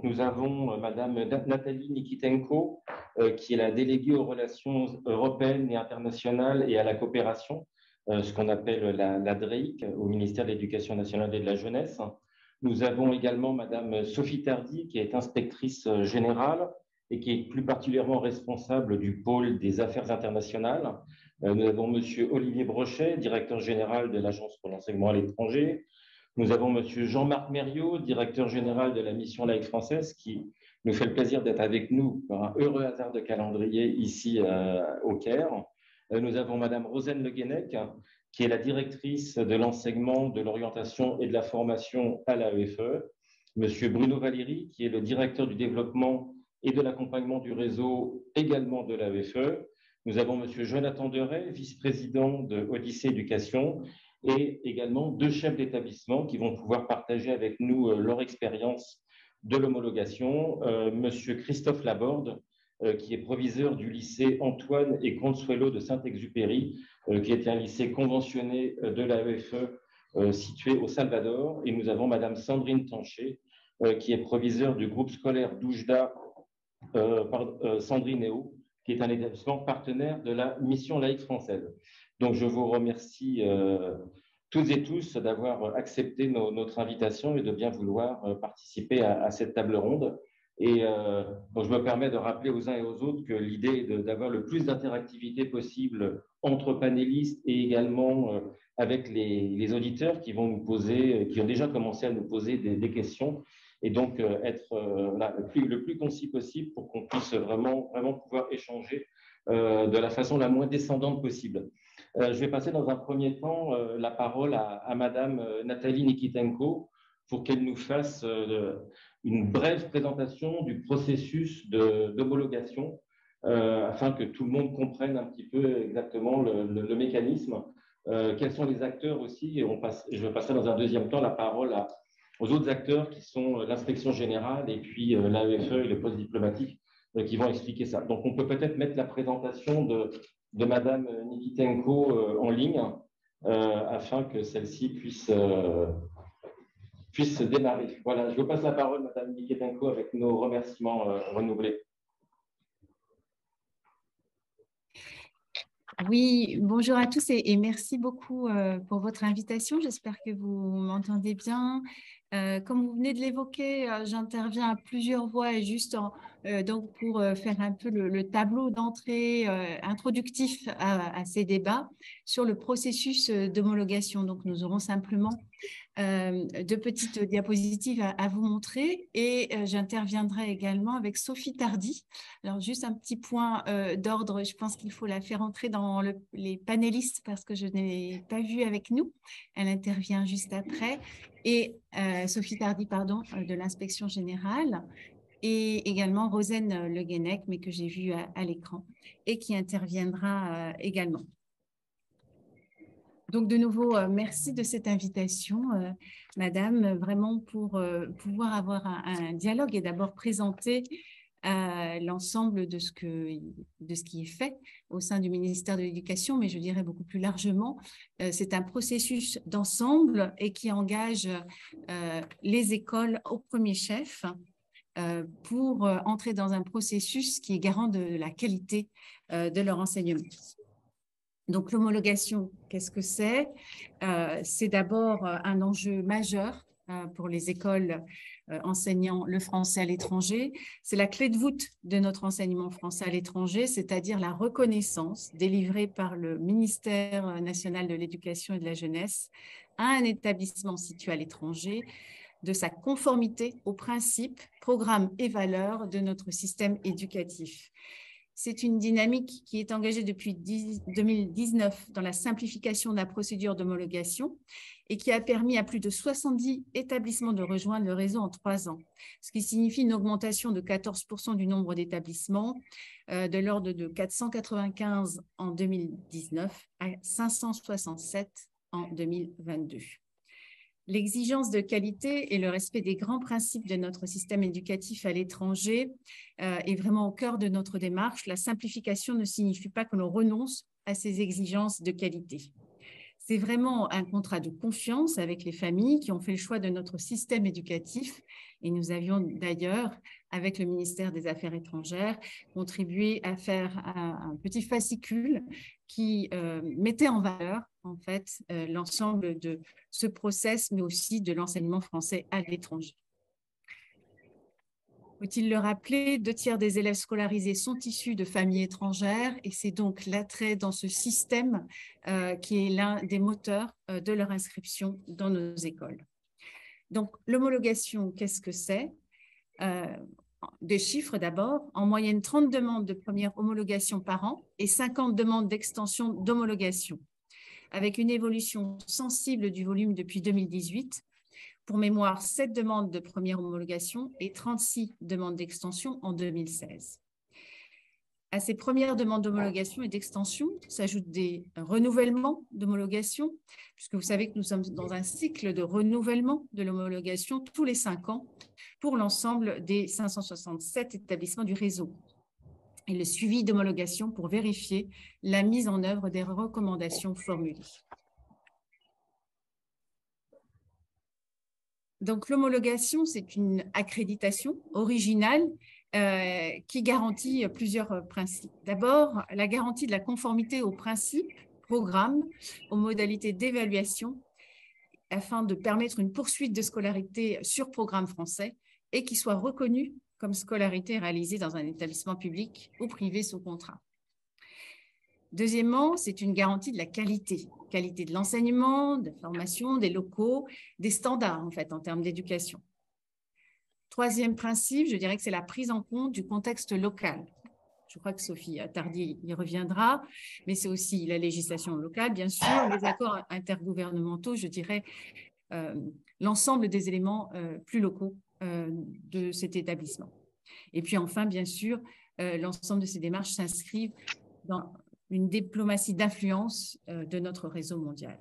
Donc, nous avons Madame Nathalie Nikitenko, qui est la déléguée aux relations européennes et internationales et à la coopération, ce qu'on appelle la DREIC, au ministère de l'Éducation nationale et de la jeunesse. Nous avons également Madame Sophie Tardy, qui est inspectrice générale et qui est plus particulièrement responsable du pôle des affaires internationales. Nous avons Monsieur Olivier Brochet, directeur général de l'Agence pour l'enseignement à l'étranger. Nous avons Monsieur Jean-Marc Mériot, directeur général de la mission laïque française, qui nous fait le plaisir d'être avec nous par un heureux hasard de calendrier ici au Caire. Nous avons Madame Rosane Le Guenec, qui est la directrice de l'enseignement, de l'orientation et de la formation à l'AEFE. Monsieur Bruno Valéry, qui est le directeur du développement et de l'accompagnement du réseau également de l'AEFE. Nous avons Monsieur Jonathan Deray, vice-président de Odyssée Éducation, et également 2 chefs d'établissement qui vont pouvoir partager avec nous leur expérience de l'homologation. Monsieur Christophe Laborde, qui est proviseur du lycée Antoine et Consuelo de Saint-Exupéry, qui est un lycée conventionné de l'AEFE situé au Salvador. Et nous avons Madame Sandrine Tanché, qui est proviseure du groupe scolaire d'Oujda Sandrinéo, qui est un établissement partenaire de la mission laïque française. Donc, je vous remercie toutes et tous d'avoir accepté notre invitation et de bien vouloir participer à cette table ronde. Et donc, je me permets de rappeler aux uns et aux autres que l'idée est d'avoir le plus d'interactivité possible entre panélistes et également avec les auditeurs qui vont nous poser, qui ont déjà commencé à nous poser des questions, et donc être le plus concis possible pour qu'on puisse vraiment pouvoir échanger de la façon la moins descendante possible. Je vais passer dans un premier temps la parole à Madame Nathalie Nikitenko pour qu'elle nous fasse une brève présentation du processus d'homologation afin que tout le monde comprenne un petit peu exactement le mécanisme. Quels sont les acteurs aussi, et je vais passer dans un deuxième temps la parole aux autres acteurs qui sont l'inspection générale et puis l'AEFE et le poste diplomatique qui vont expliquer ça. Donc, on peut peut-être mettre la présentation de Madame Nikitenko en ligne afin que celle-ci puisse démarrer. Voilà, je vous passe la parole, Madame Nikitenko, avec nos remerciements renouvelés. Oui, bonjour à tous et merci beaucoup pour votre invitation. J'espère que vous m'entendez bien. Comme vous venez de l'évoquer, j'interviens à plusieurs voix et juste donc pour faire un peu le tableau d'entrée introductif à ces débats sur le processus d'homologation. Donc, nous aurons simplement 2 petites diapositives à vous montrer et j'interviendrai également avec Sophie Tardy. Alors, juste un petit point d'ordre, je pense qu'il faut la faire entrer dans les panélistes parce que je ne l'ai pas vue avec nous. Elle intervient juste après. Et Sophie Tardy, pardon, de l'inspection générale, et également Rosane Le Guenec, mais que j'ai vue à l'écran, et qui interviendra également. Donc, de nouveau, merci de cette invitation, Madame, vraiment pour pouvoir avoir un dialogue et d'abord présenter l'ensemble de ce qui est fait au sein du ministère de l'Éducation, mais je dirais beaucoup plus largement, c'est un processus d'ensemble et qui engage les écoles au premier chef pour entrer dans un processus qui est garant de la qualité de leur enseignement. Donc, l'homologation, qu'est-ce que c'est? C'est d'abord un enjeu majeur pour les écoles enseignant le français à l'étranger. C'est la clé de voûte de notre enseignement français à l'étranger, c'est-à-dire la reconnaissance délivrée par le ministère national de l'Éducation et de la jeunesse à un établissement situé à l'étranger de sa conformité aux principes, programmes et valeurs de notre système éducatif. C'est une dynamique qui est engagée depuis 2019 dans la simplification de la procédure d'homologation et qui a permis à plus de 70 établissements de rejoindre le réseau en 3 ans, ce qui signifie une augmentation de 14% du nombre d'établissements, de l'ordre de 495 en 2019 à 567 en 2022. L'exigence de qualité et le respect des grands principes de notre système éducatif à l'étranger est vraiment au cœur de notre démarche. La simplification ne signifie pas que l'on renonce à ces exigences de qualité. C'est vraiment un contrat de confiance avec les familles qui ont fait le choix de notre système éducatif. Et nous avions d'ailleurs, avec le ministère des Affaires étrangères, contribué à faire un petit fascicule qui mettait en valeur en fait l'ensemble de ce process, mais aussi de l'enseignement français à l'étranger. Faut-il le rappeler, 2/3 des élèves scolarisés sont issus de familles étrangères et c'est donc l'attrait dans ce système qui est l'un des moteurs de leur inscription dans nos écoles. Donc, l'homologation, qu'est-ce que c'est? Des chiffres d'abord. En moyenne, 30 demandes de première homologation par an et 50 demandes d'extension d'homologation, avec une évolution sensible du volume depuis 2018. Pour mémoire, 7 demandes de première homologation et 36 demandes d'extension en 2016. À ces premières demandes d'homologation et d'extension s'ajoutent des renouvellements d'homologation, puisque vous savez que nous sommes dans un cycle de renouvellement de l'homologation tous les 5 ans pour l'ensemble des 567 établissements du réseau. Et le suivi d'homologation pour vérifier la mise en œuvre des recommandations formulées. Donc, l'homologation, c'est une accréditation originale qui garantit plusieurs principes. D'abord, la garantie de la conformité aux principes, programmes, aux modalités d'évaluation, afin de permettre une poursuite de scolarité sur programme français et qui soit reconnue comme scolarité réalisée dans un établissement public ou privé sous contrat. Deuxièmement, c'est une garantie de la qualité de l'enseignement, de la formation, des locaux, des standards en fait en termes d'éducation. Troisième principe, je dirais que c'est la prise en compte du contexte local. Je crois que Sophie Tardy y reviendra, mais c'est aussi la législation locale, bien sûr, les accords intergouvernementaux, je dirais l'ensemble des éléments plus locaux de cet établissement. Et puis enfin, bien sûr, l'ensemble de ces démarches s'inscrivent dans une diplomatie d'influence de notre réseau mondial.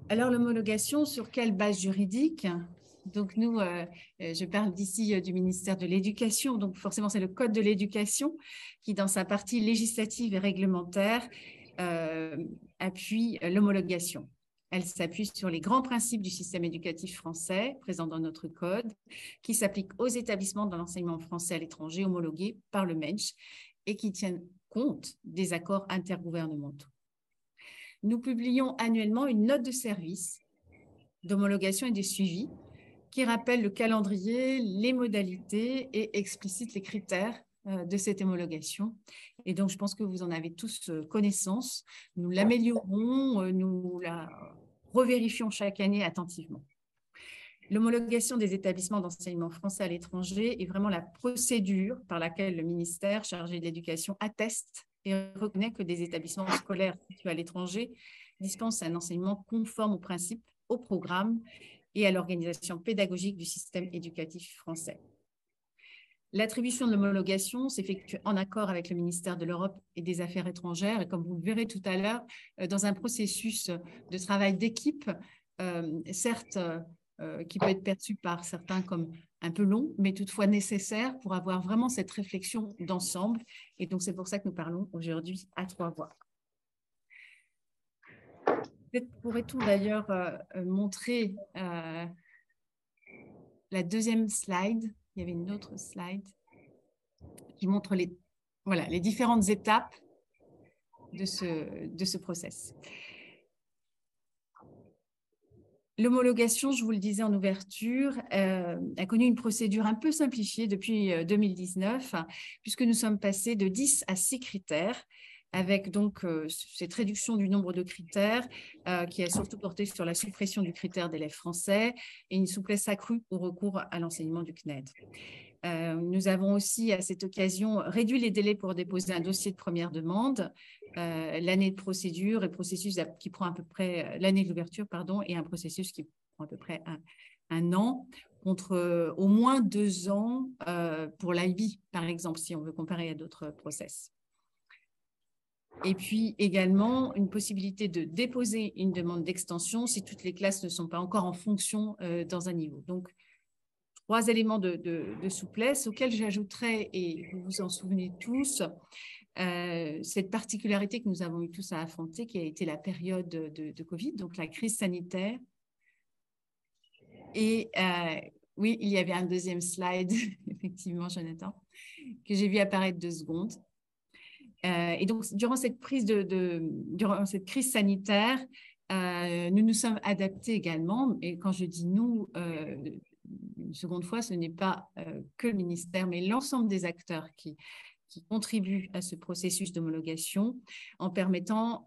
Alors, l'homologation, sur quelle base juridique? Donc, nous, je parle d'ici du ministère de l'Éducation, donc forcément, c'est le Code de l'Éducation qui, dans sa partie législative et réglementaire, appuie l'homologation. Elle s'appuie sur les grands principes du système éducatif français présents dans notre code, qui s'appliquent aux établissements de l'enseignement français à l'étranger homologués par le MENC et qui tiennent compte des accords intergouvernementaux. Nous publions annuellement une note de service d'homologation et de suivi qui rappelle le calendrier, les modalités et explicite les critères de cette homologation. Et donc, je pense que vous en avez tous connaissance. Nous l'améliorons, nous la revérifions chaque année attentivement. L'homologation des établissements d'enseignement français à l'étranger est vraiment la procédure par laquelle le ministère chargé de l'éducation atteste et reconnaît que des établissements scolaires situés à l'étranger dispensent un enseignement conforme aux principes, au programme et à l'organisation pédagogique du système éducatif français. L'attribution de l'homologation s'effectue en accord avec le ministère de l'Europe et des Affaires étrangères et comme vous le verrez tout à l'heure, dans un processus de travail d'équipe, certes, qui peut être perçu par certains comme un peu long, mais toutefois nécessaire pour avoir vraiment cette réflexion d'ensemble. Et donc, c'est pour ça que nous parlons aujourd'hui à 3 voix. Pourrait-on d'ailleurs montrer la deuxième slide? Il y avait une autre slide qui montre les différentes étapes de ce process. L'homologation, je vous le disais en ouverture, a connu une procédure un peu simplifiée depuis 2019, puisque nous sommes passés de 10 à 6 critères, avec donc cette réduction du nombre de critères qui a surtout porté sur la suppression du critère d'élèves français et une souplesse accrue au recours à l'enseignement du CNED. Nous avons aussi, à cette occasion, réduit les délais pour déposer un dossier de première demande, l'année de procédure et processus qui prend à peu près l'année de l'ouverture, pardon, et un processus qui prend à peu près un an, contre au moins 2 ans pour l'IB, par exemple, si on veut comparer à d'autres process. Et puis également une possibilité de déposer une demande d'extension si toutes les classes ne sont pas encore en fonction dans un niveau. Donc, 3 éléments de souplesse auxquels j'ajouterais, et vous vous en souvenez tous, cette particularité que nous avons eu tous à affronter, qui a été la période de Covid, donc la crise sanitaire. Et oui, il y avait un deuxième slide, effectivement, Jonathan, que j'ai vu apparaître 2 secondes. Et donc, durant cette crise sanitaire, nous nous sommes adaptés également. Et quand je dis nous, une seconde fois, ce n'est pas que le ministère, mais l'ensemble des acteurs qui contribuent à ce processus d'homologation en permettant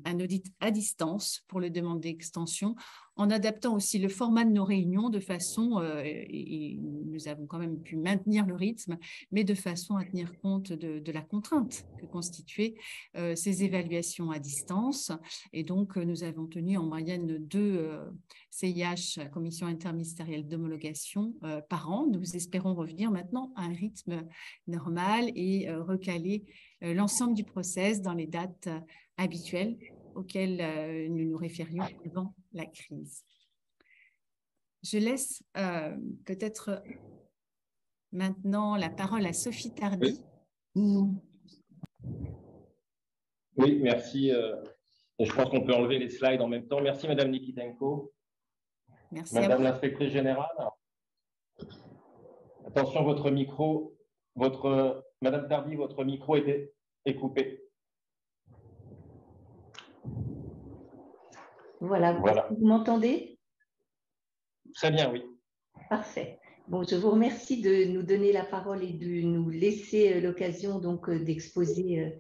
un audit à distance pour les demandes d'extension, en adaptant aussi le format de nos réunions de façon, et nous avons quand même pu maintenir le rythme, mais de façon à tenir compte de la contrainte que constituaient ces évaluations à distance. Et donc, nous avons tenu en moyenne 2 CIH, Commission interministérielle d'homologation, par an. Nous espérons revenir maintenant à un rythme normal et recaler l'ensemble du process dans les dates habituelles auxquelles nous nous référions avant la crise. Je laisse peut-être maintenant la parole à Sophie Tardy. Oui, merci. Je pense qu'on peut enlever les slides en même temps. Merci, Madame Nikitenko. Merci Madame l'inspectrice générale. Attention, votre micro, Madame Tardy, votre micro est coupé. Voilà. Vous m'entendez? Très bien, oui. Parfait. Bon, je vous remercie de nous donner la parole et de nous laisser l'occasion donc d'exposer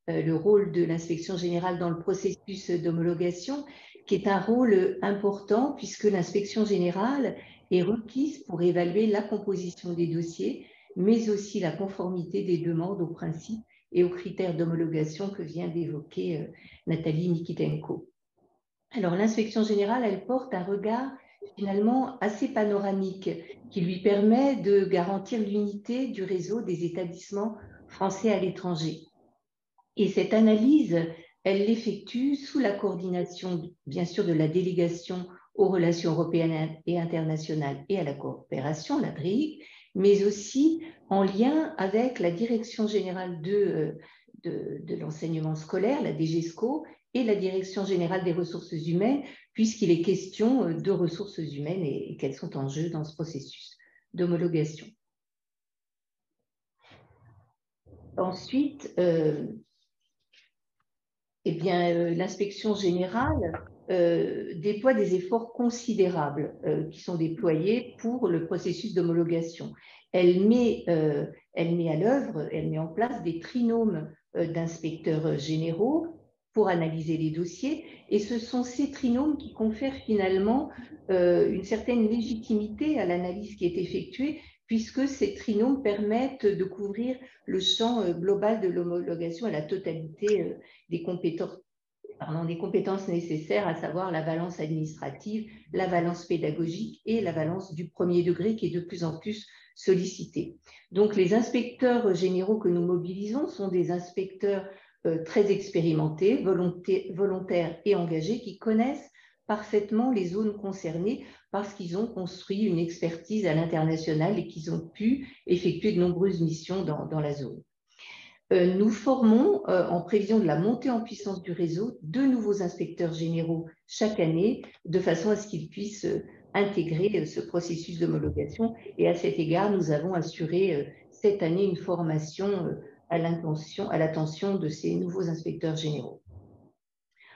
le rôle de l'inspection générale dans le processus d'homologation, qui est un rôle important puisque l'inspection générale est requise pour évaluer la composition des dossiers, mais aussi la conformité des demandes aux principes et aux critères d'homologation que vient d'évoquer Nathalie Nikitenko. Alors, l'inspection générale, elle porte un regard finalement assez panoramique qui lui permet de garantir l'unité du réseau des établissements français à l'étranger. Et cette analyse, elle l'effectue sous la coordination, bien sûr, de la délégation aux relations européennes et internationales et à la coopération, la DRIC, mais aussi en lien avec la Direction générale de l'enseignement scolaire, la DGESCO, et la Direction générale des ressources humaines, puisqu'il est question de ressources humaines et qu'elles sont en jeu dans ce processus d'homologation. Ensuite, l'inspection générale déploie des efforts considérables qui sont déployés pour le processus d'homologation. Elle met à l'œuvre, elle met en place des trinômes d'inspecteurs généraux pour analyser les dossiers, et ce sont ces trinômes qui confèrent finalement une certaine légitimité à l'analyse qui est effectuée, puisque ces trinômes permettent de couvrir le champ global de l'homologation à la totalité des compétences nécessaires, à savoir la valence administrative, la valence pédagogique et la valence du premier degré qui est de plus en plus sollicitée. Donc, les inspecteurs généraux que nous mobilisons sont des inspecteurs très expérimentés, volontaires et engagés qui connaissent parfaitement les zones concernées parce qu'ils ont construit une expertise à l'international et qu'ils ont pu effectuer de nombreuses missions dans la zone. Nous formons, en prévision de la montée en puissance du réseau, 2 nouveaux inspecteurs généraux chaque année, de façon à ce qu'ils puissent intégrer ce processus d'homologation. Et à cet égard, nous avons assuré cette année une formation à l'attention de ces nouveaux inspecteurs généraux.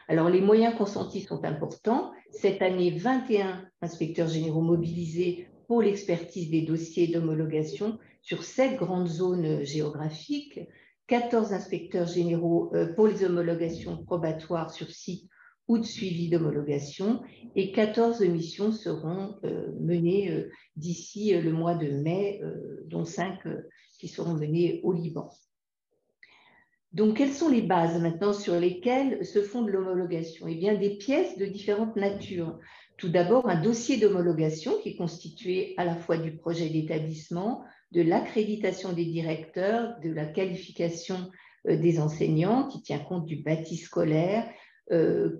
Alors, les moyens consentis sont importants. Cette année, 21 inspecteurs généraux mobilisés pour l'expertise des dossiers d'homologation sur 7 grandes zones géographiques, 14 inspecteurs généraux pour les homologations probatoires sur site ou de suivi d'homologation, et 14 missions seront menées d'ici le mois de mai, dont 5 qui seront menées au Liban. Donc, quelles sont les bases maintenant sur lesquelles se fonde l'homologation? Eh bien, des pièces de différentes natures. Tout d'abord, un dossier d'homologation qui est constitué à la fois du projet d'établissement, de l'accréditation des directeurs, de la qualification des enseignants, qui tient compte du bâti scolaire,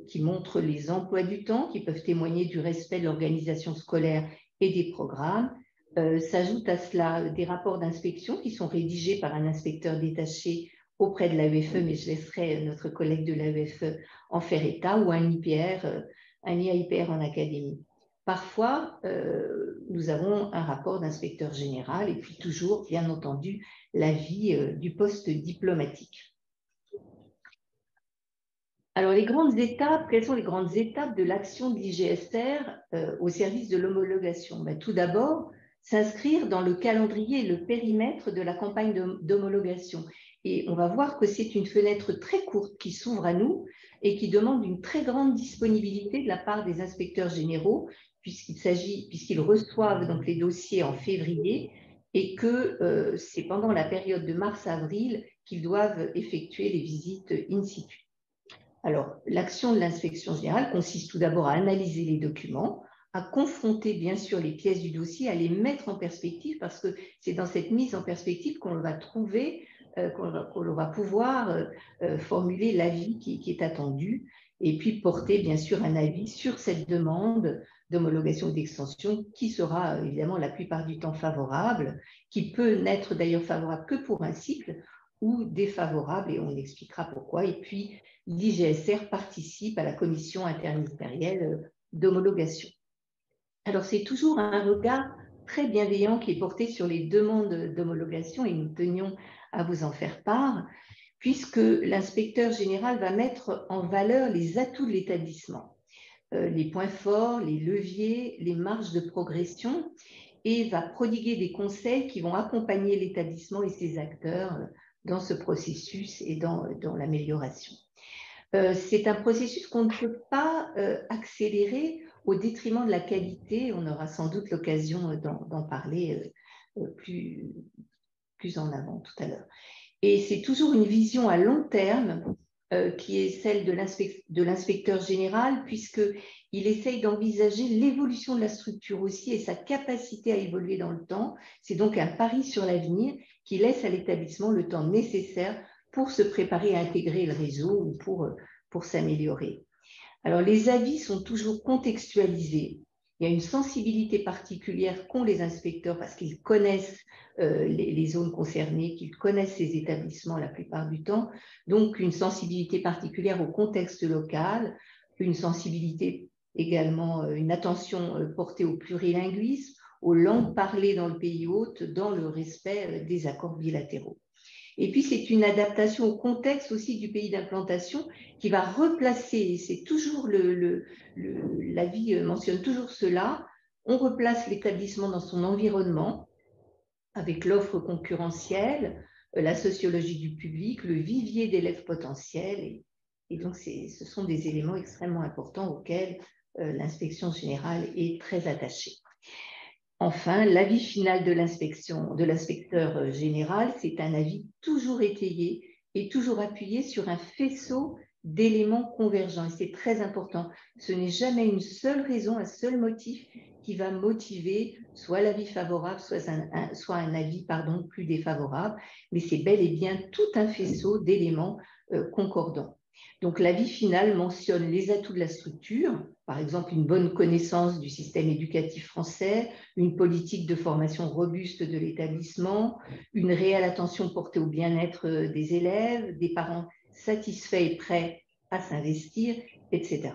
qui montre les emplois du temps, qui peuvent témoigner du respect de l'organisation scolaire et des programmes. S'ajoutent à cela des rapports d'inspection qui sont rédigés par un inspecteur détaché auprès de l'AEFE, mais je laisserai notre collègue de l'AEFE en faire état, ou un IPR, un IAIPR en académie. Parfois, nous avons un rapport d'inspecteur général et puis toujours, bien entendu, l'avis du poste diplomatique. Alors, les grandes étapes, quelles sont les grandes étapes de l'action de l'IGSR au service de l'homologation? Tout d'abord, s'inscrire dans le calendrier et le périmètre de la campagne d'homologation. Et on va voir que c'est une fenêtre très courte qui s'ouvre à nous et qui demande une très grande disponibilité de la part des inspecteurs généraux, puisqu'ils reçoivent donc les dossiers en février et que c'est pendant la période de mars-avril qu'ils doivent effectuer les visites in situ. Alors, l'action de l'inspection générale consiste tout d'abord à analyser les documents, à confronter bien sûr les pièces du dossier, à les mettre en perspective, parce que c'est dans cette mise en perspective qu'on va trouver, qu'on va pouvoir formuler l'avis qui est attendu, et puis porter bien sûr un avis sur cette demande d'homologation ou d'extension qui sera évidemment la plupart du temps favorable, qui peut n'être d'ailleurs favorable que pour un cycle ou défavorable, et on expliquera pourquoi. Et puis, l'IGSR participe à la commission interministérielle d'homologation. Alors, c'est toujours un regard très bienveillant qui est porté sur les demandes d'homologation et nous tenions à vous en faire part, puisque l'inspecteur général va mettre en valeur les atouts de l'établissement, les points forts, les leviers, les marges de progression, et va prodiguer des conseils qui vont accompagner l'établissement et ses acteurs dans ce processus et dans l'amélioration. C'est un processus qu'on ne peut pas accélérer au détriment de la qualité. On aura sans doute l'occasion d'en parler plus en avant tout à l'heure. Et c'est toujours une vision à long terme qui est celle de l'inspecteur général, puisqu'il essaye d'envisager l'évolution de la structure aussi et sa capacité à évoluer dans le temps. C'est donc un pari sur l'avenir qui laisse à l'établissement le temps nécessaire pour se préparer à intégrer le réseau ou pour s'améliorer. Alors, les avis sont toujours contextualisés. Il y a une sensibilité particulière qu'ont les inspecteurs parce qu'ils connaissent les zones concernées, qu'ils connaissent ces établissements la plupart du temps. Donc, une sensibilité particulière au contexte local, une sensibilité également, une attention portée au plurilinguisme, aux langues parlées dans le pays hôte, dans le respect des accords bilatéraux. Et puis, c'est une adaptation au contexte aussi du pays d'implantation qui va replacer, c'est toujours l'avis mentionne toujours cela, on replace l'établissement dans son environnement avec l'offre concurrentielle, la sociologie du public, le vivier d'élèves potentiels. Et donc, ce sont des éléments extrêmement importants auxquels l'inspection générale est très attachée. Enfin, l'avis final de l'inspecteur général, c'est un avis toujours étayé et toujours appuyé sur un faisceau d'éléments convergents. Et c'est très important. Ce n'est jamais une seule raison, un seul motif qui va motiver soit l'avis favorable, soit un avis plus défavorable, mais c'est bel et bien tout un faisceau d'éléments concordants. Donc, l'avis final mentionne les atouts de la structure, par exemple une bonne connaissance du système éducatif français, une politique de formation robuste de l'établissement, une réelle attention portée au bien-être des élèves, des parents satisfaits et prêts à s'investir, etc.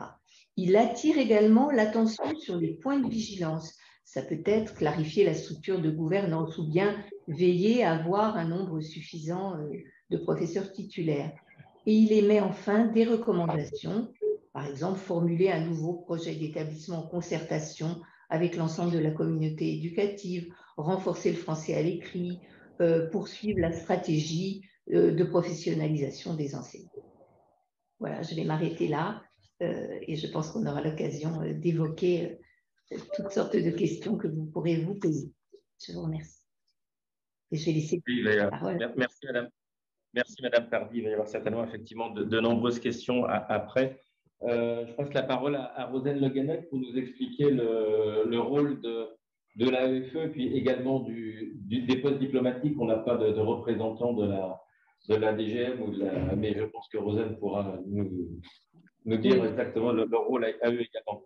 Il attire également l'attention sur les points de vigilance. Ça peut être clarifier la structure de gouvernance ou bien veiller à avoir un nombre suffisant de professeurs titulaires. Et il émet enfin des recommandations, par exemple formuler un nouveau projet d'établissement en concertation avec l'ensemble de la communauté éducative, renforcer le français à l'écrit, poursuivre la stratégie de professionnalisation des enseignants. Voilà, je vais m'arrêter là et je pense qu'on aura l'occasion d'évoquer toutes sortes de questions que vous pourrez vous poser. Je vous remercie. Et je vais laisser la parole. Merci, madame. Merci, Madame Tardy. Il va y avoir certainement effectivement de nombreuses questions après. Je passe la parole à Rosane Le Guenec pour nous expliquer le rôle de l'AEFE, puis également des postes diplomatiques. On n'a pas de représentant de la DGM, mais je pense que Rosane pourra nous dire exactement le rôle à eux également.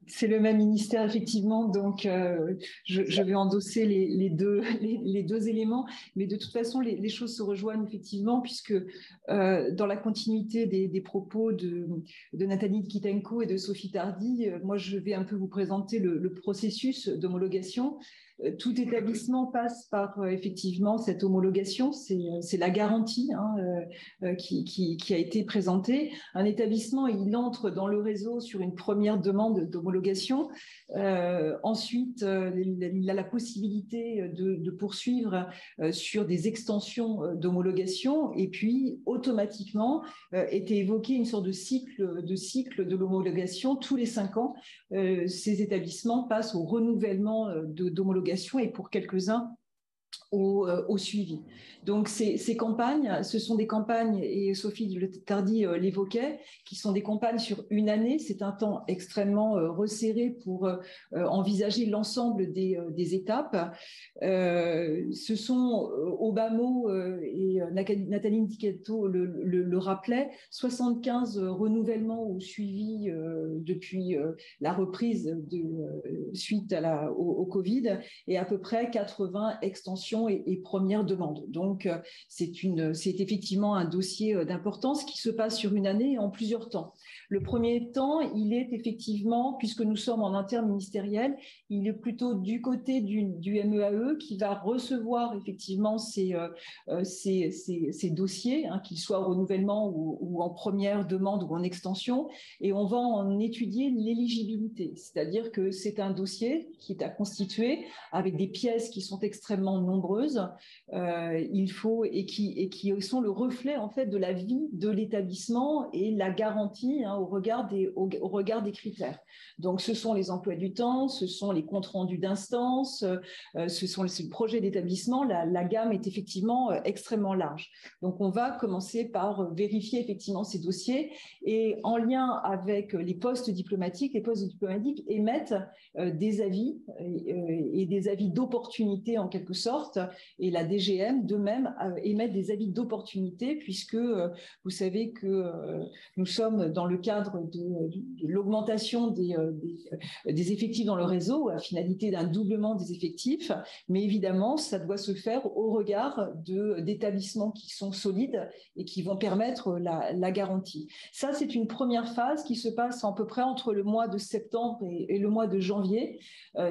C'est le même ministère, effectivement, donc je vais endosser les deux éléments, mais de toute façon, les choses se rejoignent effectivement, puisque dans la continuité des propos de Nathalie Nikitenko et de Sophie Tardy, moi, je vais un peu vous présenter le processus d'homologation. Tout établissement passe par effectivement cette homologation, c'est la garantie qui a été présentée. Un établissement, il entre dans le réseau sur une première demande d'homologation. Ensuite, il a la possibilité de poursuivre sur des extensions d'homologation, et puis automatiquement était évoqué une sorte de cycle de l'homologation. Tous les 5 ans, ces établissements passent au renouvellement d'homologation, et pour quelques-uns au suivi. Donc ces campagnes, ce sont des campagnes, et Sophie Tardy l'évoquait, qui sont des campagnes sur une année. C'est un temps extrêmement resserré pour envisager l'ensemble des étapes. Ce sont, au bas mot, et Nathalie Nikitenko le rappelait, 75 renouvellements ou suivis depuis la reprise suite au Covid, et à peu près 80 extensions et premières demandes. Donc, c'est effectivement un dossier d'importance qui se passe sur une année et en plusieurs temps. Le premier temps, il est effectivement, puisque nous sommes en interministériel, il est plutôt du côté du MEAE qui va recevoir effectivement ces dossiers, qu'ils soient au renouvellement ou en première demande ou en extension, et on va en étudier l'éligibilité. C'est-à-dire que c'est un dossier qui est à constituer avec des pièces qui sont extrêmement nombreuses, qui sont le reflet en fait de la vie de l'établissement et la garantie au regard des critères. Donc, ce sont les emplois du temps, ce sont les comptes rendus d'instance, ce sont le projet d'établissement. La gamme est effectivement extrêmement large. Donc, on va commencer par vérifier effectivement ces dossiers, et en lien avec les postes diplomatiques émettent des avis et des avis d'opportunité en quelque sorte, et la DGM de même émet des avis d'opportunité, puisque vous savez que nous sommes dans le cadre de l'augmentation des effectifs dans le réseau à finalité d'un doublement des effectifs, mais évidemment ça doit se faire au regard d'établissements qui sont solides et qui vont permettre la garantie. Ça, c'est une première phase qui se passe à peu près entre le mois de septembre et le mois de janvier.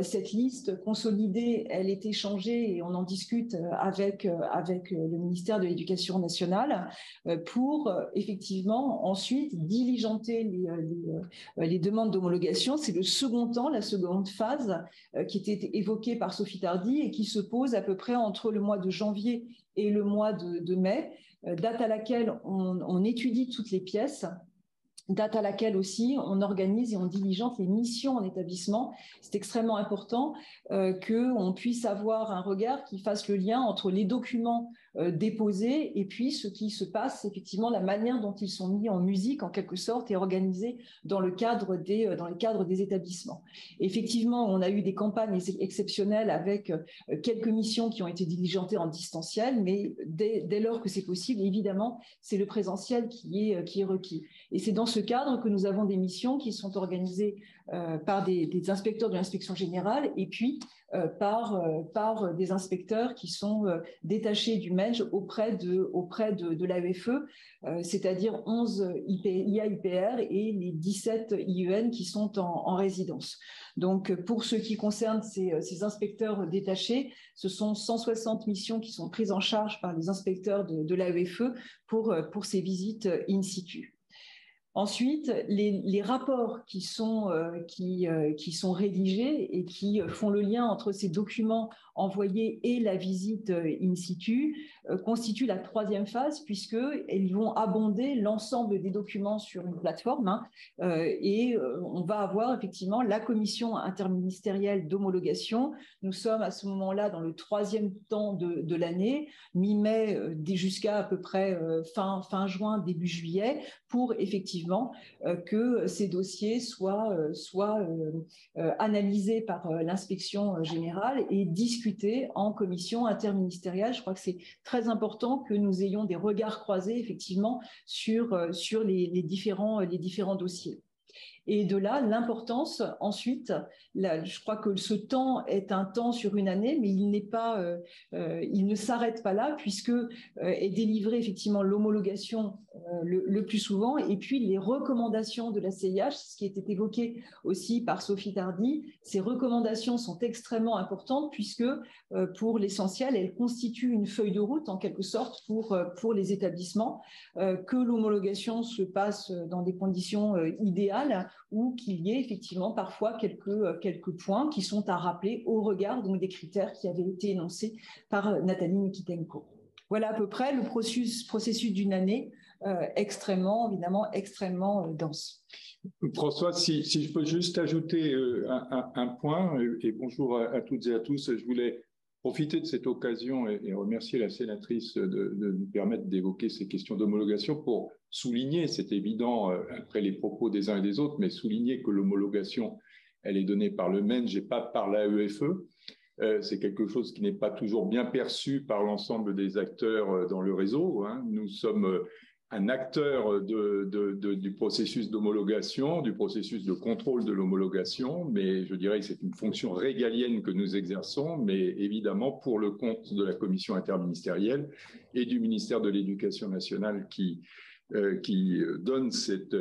Cette liste consolidée, elle est échangée et on en discute avec le ministère de l'Éducation nationale pour effectivement ensuite diligenter les demandes d'homologation. C'est le second temps, la seconde phase qui était évoquée par Sophie Tardy et qui se pose à peu près entre le mois de janvier et le mois de mai, date à laquelle on étudie toutes les pièces, date à laquelle aussi on organise et on diligente les missions en établissement. C'est extrêmement important qu'on puisse avoir un regard qui fasse le lien entre les documents déposés et puis ce qui se passe, effectivement, la manière dont ils sont mis en musique en quelque sorte et organisés dans le cadre des établissements. Effectivement, on a eu des campagnes exceptionnelles avec quelques missions qui ont été diligentées en distanciel, mais dès lors que c'est possible, évidemment, c'est le présentiel qui est requis. Et c'est dans ce cadre que nous avons des missions qui sont organisées par des inspecteurs de l'inspection générale et puis par des inspecteurs qui sont détachés du MENJ auprès de l'AEFE, c'est-à-dire 11 IA-IPR et les 17 IEN qui sont en résidence. Donc, pour ce qui concerne ces inspecteurs détachés, ce sont 160 missions qui sont prises en charge par les inspecteurs de l'AEFE pour ces visites in situ. Ensuite, les rapports qui sont rédigés et qui font le lien entre ces documents envoyés et la visite in situ constituent la troisième phase, puisqu'ils vont abonder l'ensemble des documents sur une plateforme et on va avoir effectivement la commission interministérielle d'homologation. Nous sommes à ce moment-là dans le troisième temps de l'année, mi-mai jusqu'à à peu près fin juin, début juillet, pour effectivement que ces dossiers soient analysés par l'inspection générale et discutés en commission interministérielle. Je crois que c'est très important que nous ayons des regards croisés effectivement sur les différents dossiers. Et de là, l'importance, ensuite, je crois que ce temps est un temps sur une année, mais il ne s'arrête pas là, puisque est délivrée effectivement l'homologation le plus souvent, et puis les recommandations de la CIH, ce qui était évoqué aussi par Sophie Tardy. Ces recommandations sont extrêmement importantes, puisque pour l'essentiel, elles constituent une feuille de route, en quelque sorte, pour les établissements, que l'homologation se passe dans des conditions idéales, ou qu'il y ait effectivement parfois quelques points qui sont à rappeler au regard donc, des critères qui avaient été énoncés par Nathalie Nikitenko. Voilà à peu près le processus d'une année extrêmement dense. François, si je peux juste ajouter un point, et bonjour à toutes et à tous, je voulais profiter de cette occasion et remercier la sénatrice de nous permettre d'évoquer ces questions d'homologation pour souligner, c'est évident après les propos des uns et des autres, mais souligner que l'homologation, elle est donnée par le MENJ et pas par l'AEFE. C'est quelque chose qui n'est pas toujours bien perçu par l'ensemble des acteurs dans le réseau. Nous sommes un acteur du processus d'homologation, du processus de contrôle de l'homologation, mais je dirais que c'est une fonction régalienne que nous exerçons, mais évidemment pour le compte de la commission interministérielle et du ministère de l'Éducation nationale qui donne cette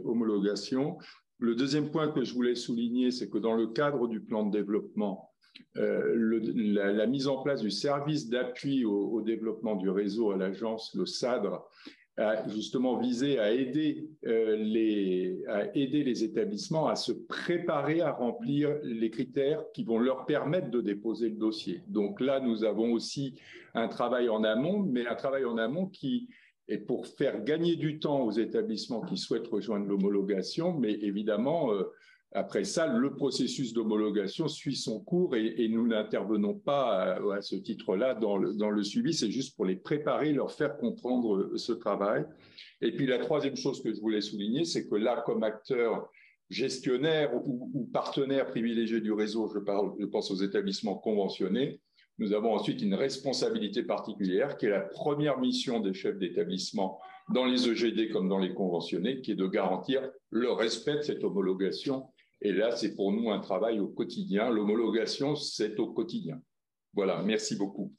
homologation. Le deuxième point que je voulais souligner, c'est que dans le cadre du plan de développement, la mise en place du service d'appui au développement du réseau à l'agence, le SADRE, a justement visé à aider les établissements à se préparer à remplir les critères qui vont leur permettre de déposer le dossier. Donc là, nous avons aussi un travail en amont, mais un travail en amont qui est pour faire gagner du temps aux établissements qui souhaitent rejoindre l'homologation, mais évidemment, après ça, le processus d'homologation suit son cours et nous n'intervenons pas à ce titre-là dans le suivi. C'est juste pour les préparer, leur faire comprendre ce travail. Et puis la troisième chose que je voulais souligner, c'est que là, comme acteur gestionnaire ou partenaire privilégié du réseau, je pense aux établissements conventionnés, nous avons ensuite une responsabilité particulière qui est la première mission des chefs d'établissement dans les EGD comme dans les conventionnés, qui est de garantir le respect de cette homologation. Et là, c'est pour nous un travail au quotidien. L'homologation, c'est au quotidien. Voilà, merci beaucoup.